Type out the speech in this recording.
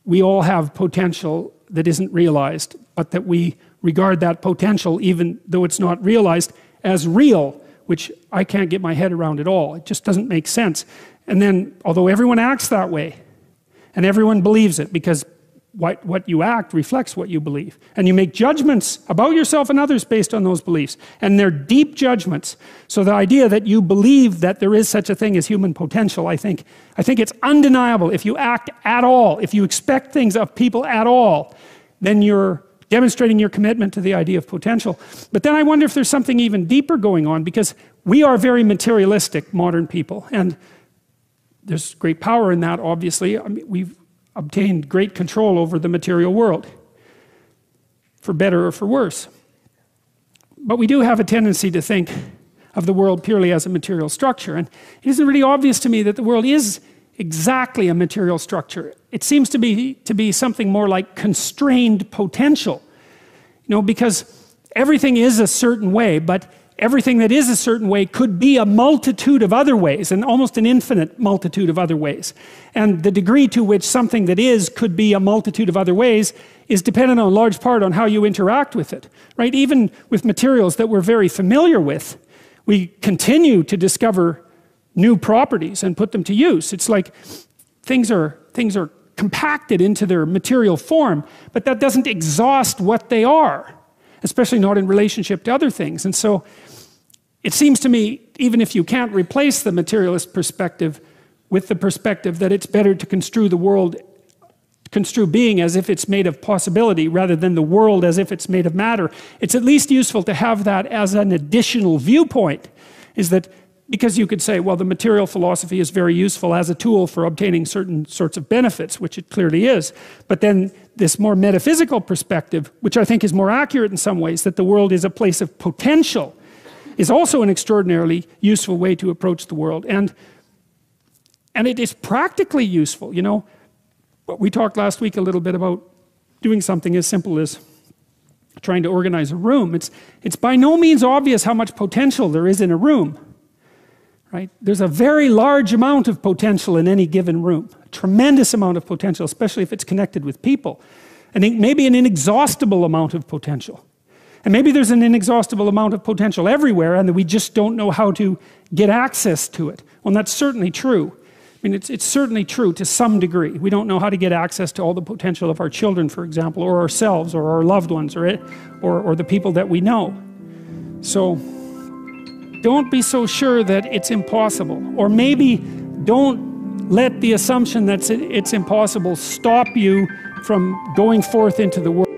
we all have potential that isn't realized, but that we regard that potential, even though it's not realized, as real, which I can't get my head around at all. It just doesn't make sense. And then, although everyone acts that way, and everyone believes it, because what you act reflects what you believe, and you make judgments about yourself and others based on those beliefs, and they're deep judgments. So the idea that you believe that there is such a thing as human potential, I think it's undeniable. If you act at all, if you expect things of people at all, then you're demonstrating your commitment to the idea of potential. But then I wonder if there's something even deeper going on, because we are very materialistic, modern people, and there's great power in that, obviously. I mean, we've obtained great control over the material world, for better or for worse. But we do have a tendency to think of the world purely as a material structure, and it isn't really obvious to me that the world is exactly a material structure. It seems to be something more like constrained potential, you know, because everything is a certain way, but everything that is a certain way could be a multitude of other ways, and almost an infinite multitude of other ways. And the degree to which something that is could be a multitude of other ways is dependent on large part on how you interact with it, right? Even with materials that we're very familiar with, we continue to discover new properties and put them to use. It's like things are compacted into their material form, but that doesn't exhaust what they are, especially not in relationship to other things. And so it seems to me, even if you can't replace the materialist perspective with the perspective that it's better to construe the world, construe being as if it's made of possibility rather than the world as if it's made of matter, it's at least useful to have that as an additional viewpoint. Is that because you could say, well, the material philosophy is very useful as a tool for obtaining certain sorts of benefits, which it clearly is. But then this more metaphysical perspective, which I think is more accurate in some ways, that the world is a place of potential, is also an extraordinarily useful way to approach the world. And it is practically useful, you know. We talked last week a little bit about doing something as simple as trying to organize a room. It's by no means obvious how much potential there is in a room. Right? There's a very large amount of potential in any given room, a tremendous amount of potential, especially if it's connected with people. And maybe an inexhaustible amount of potential. And maybe there's an inexhaustible amount of potential everywhere, and that we just don't know how to get access to it. Well, that's certainly true. I mean, it's certainly true to some degree. We don't know how to get access to all the potential of our children, for example, or ourselves, or our loved ones, or the people that we know. So don't be so sure that it's impossible, or maybe don't let the assumption that it's impossible stop you from going forth into the world.